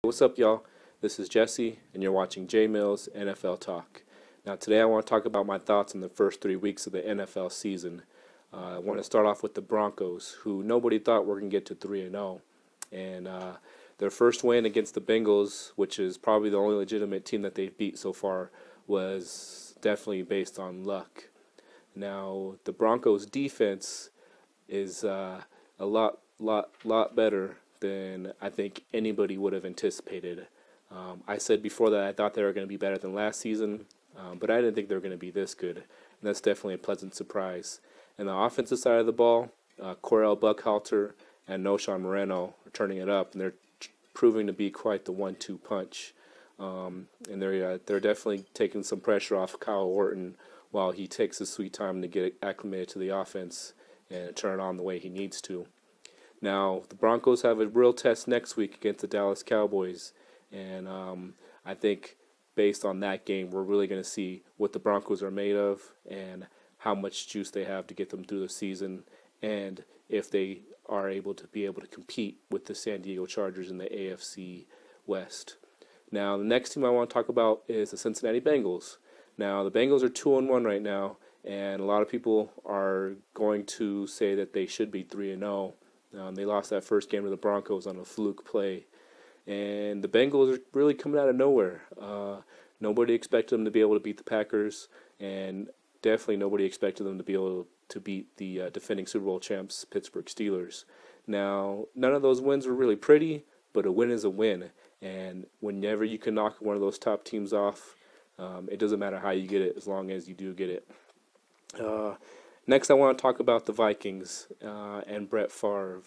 What's up, y'all? This is Jesse, and you're watching JMillzNFLTalk. Now, today I want to talk about my thoughts on the first 3 weeks of the NFL season. I want to start off with the Broncos, who nobody thought were going to get to 3-0. And their first win against the Bengals, which is probably the only legitimate team that they've beat so far, was definitely based on luck. Now, the Broncos' defense is a lot better than I think anybody would have anticipated. I said before that I thought they were going to be better than last season, but I didn't think they were going to be this good, and that's definitely a pleasant surprise. And the offensive side of the ball, Corell Buckhalter and Noshawn Moreno are turning it up, and they're proving to be quite the 1-2 punch. And they're definitely taking some pressure off Kyle Orton while he takes his sweet time to get acclimated to the offense and turn it on the way he needs to. Now, the Broncos have a real test next week against the Dallas Cowboys, and I think based on that game, we're really going to see what the Broncos are made of and how much juice they have to get them through the season, and if they are able to compete with the San Diego Chargers in the AFC West. Now, the next team I want to talk about is the Cincinnati Bengals. Now, the Bengals are 2-1 right now, and a lot of people are going to say that they should be 3-0. They lost that first game to the Broncos on a fluke play. And the Bengals are really coming out of nowhere. Nobody expected them to be able to beat the Packers, and definitely nobody expected them to be able to beat the defending Super Bowl champs, Pittsburgh Steelers. Now, none of those wins were really pretty, but a win is a win. And whenever you can knock one of those top teams off, it doesn't matter how you get it as long as you do get it. Next, I want to talk about the Vikings and Brett Favre.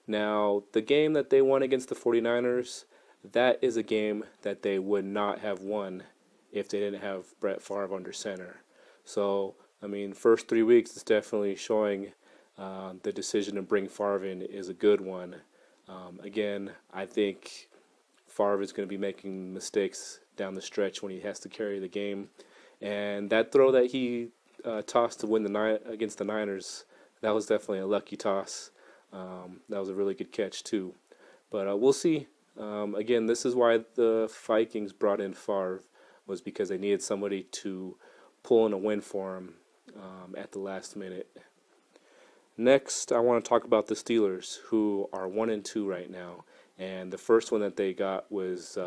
Now, the game that they won against the 49ers, that is a game that they would not have won if they didn't have Brett Favre under center. So, I mean, first 3 weeks is definitely showing the decision to bring Favre in is a good one. Again, I think Favre is going to be making mistakes down the stretch when he has to carry the game. And that throw that he toss to win against the Niners, that was definitely a lucky toss. That was a really good catch too. But we'll see. Again, this is why the Vikings brought in Favre, was because they needed somebody to pull in a win for them at the last minute. Next, I want to talk about the Steelers, who are 1-2 right now. And the first one that they got was,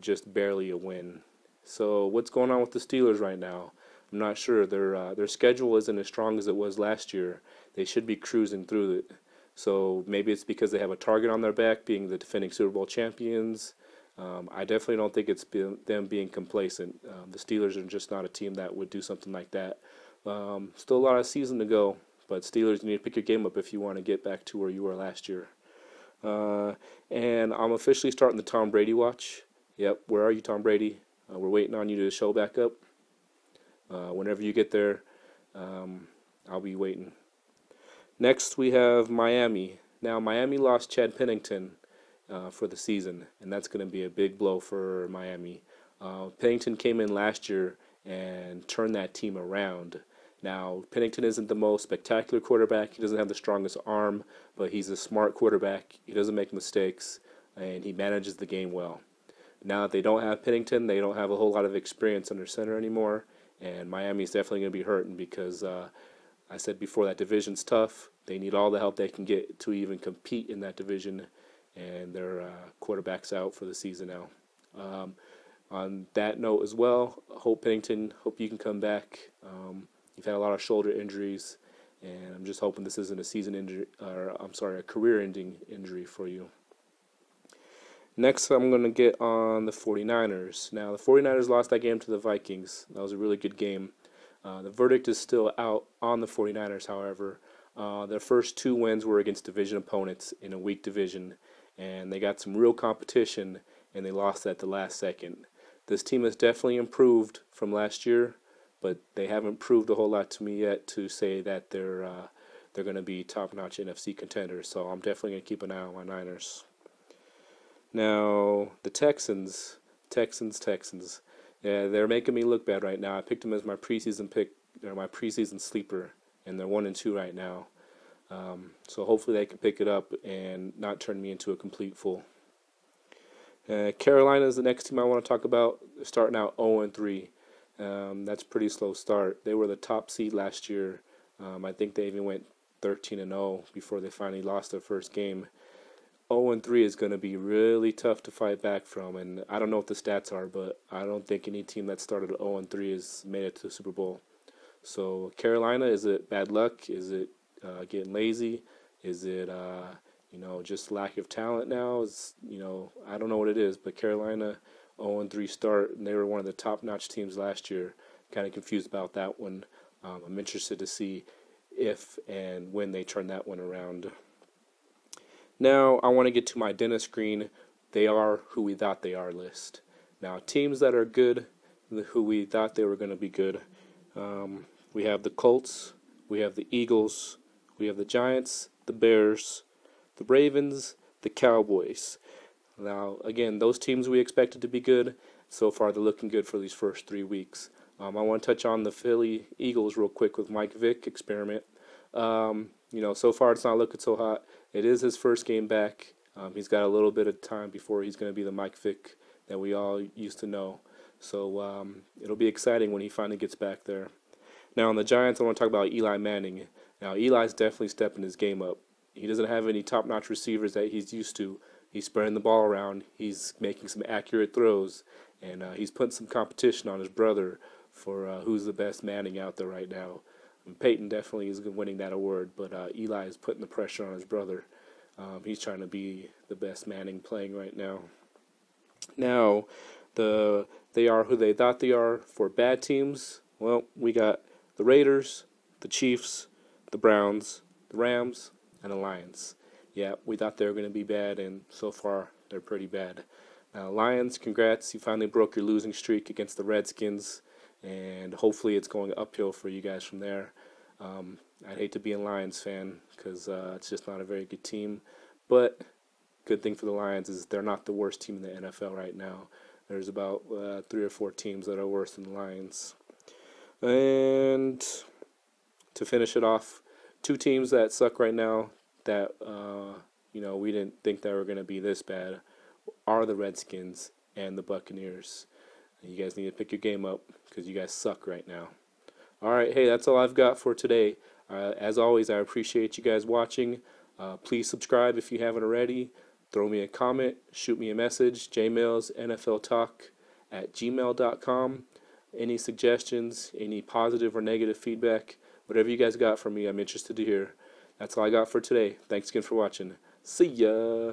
just barely a win. So what's going on with the Steelers right now? I'm not sure. Their schedule isn't as strong as it was last year. They should be cruising through it. So maybe it's because they have a target on their back, being the defending Super Bowl champions. I definitely don't think it's them being complacent. The Steelers are just not a team that would do something like that. Still a lot of season to go, but Steelers, you need to pick your game up if you want to get back to where you were last year. And I'm officially starting the Tom Brady watch. Yep, where are you, Tom Brady? We're waiting on you to show back up. Whenever you get there, I'll be waiting. Next, we have Miami. Now, Miami lost Chad Pennington for the season, and that's going to be a big blow for Miami. Pennington came in last year and turned that team around. Now, Pennington isn't the most spectacular quarterback. He doesn't have the strongest arm, but he's a smart quarterback. He doesn't make mistakes, and he manages the game well. Now that they don't have Pennington, they don't have a whole lot of experience under center anymore. And Miami's definitely going to be hurting because I said before that division's tough. They need all the help they can get to even compete in that division, and their quarterback's out for the season now. On that note as well, Pennington, hope you can come back. You've had a lot of shoulder injuries, and I'm just hoping this isn't a career-ending injury for you. Next, I'm going to get on the 49ers. Now, the 49ers lost that game to the Vikings. That was a really good game. The verdict is still out on the 49ers, however. Their first 2 wins were against division opponents in a weak division, and they got some real competition, and they lost at the last second. This team has definitely improved from last year, but they haven't proved a whole lot to me yet to say that they're going to be top-notch NFC contenders, so I'm definitely going to keep an eye on my Niners. Now, the Texans. Yeah, they're making me look bad right now. I picked them as my preseason pick, or my preseason sleeper, and they're 1-2 right now. So hopefully they can pick it up and not turn me into a complete fool. Carolina is the next team I want to talk about. They're starting out 0-3. That's a pretty slow start. They were the top seed last year. I think they even went 13-0 before they finally lost their first game. 0-3 is going to be really tough to fight back from, and I don't know what the stats are, but I don't think any team that started 0-3 has made it to the Super Bowl. So Carolina, is it bad luck? Is it getting lazy? Is it just lack of talent now? I don't know what it is, but Carolina 0-3 start, and they were one of the top-notch teams last year. Kind of confused about that one. I'm interested to see if and when they turn that one around. Now, I want to get to my dinner screen. They are who we thought they are list. Now, teams that are good, who we thought they were going to be good. We have the Colts, we have the Eagles, we have the Giants, the Bears, the Ravens, the Cowboys. Now, again, those teams we expected to be good. So far, they're looking good for these first 3 weeks. I want to touch on the Philly Eagles real quick with Mike Vick experiment. So far it's not looking so hot. It is his first game back. He's got a little bit of time before he's going to be the Mike Vick that we all used to know. So it'll be exciting when he finally gets back there. Now on the Giants, I want to talk about Eli Manning. Now Eli's definitely stepping his game up. He doesn't have any top-notch receivers that he's used to. He's spreading the ball around. He's making some accurate throws, and he's putting some competition on his brother for who's the best Manning out there right now. And Peyton definitely is winning that award, but Eli is putting the pressure on his brother. He's trying to be the best Manning playing right now. Now, they are who they thought they are for bad teams. Well, we got the Raiders, the Chiefs, the Browns, the Rams, and the Lions. Yeah, we thought they were going to be bad, and so far they're pretty bad. Now, Lions, congrats. You finally broke your losing streak against the Redskins, and hopefully it's going uphill for you guys from there. I'd hate to be a Lions fan because it's just not a very good team, but good thing for the Lions is they're not the worst team in the NFL right now. There's about 3 or 4 teams that are worse than the Lions. And to finish it off, 2 teams that suck right now that we didn't think they were going to be this bad are the Redskins and the Buccaneers. You guys need to pick your game up because you guys suck right now. All right, hey, that's all I've got for today. As always, I appreciate you guys watching. Please subscribe if you haven't already. Throw me a comment, shoot me a message, JMillzNFLTalk at gmail.com. Any suggestions, any positive or negative feedback, whatever you guys got for me, I'm interested to hear. That's all I got for today. Thanks again for watching. See ya!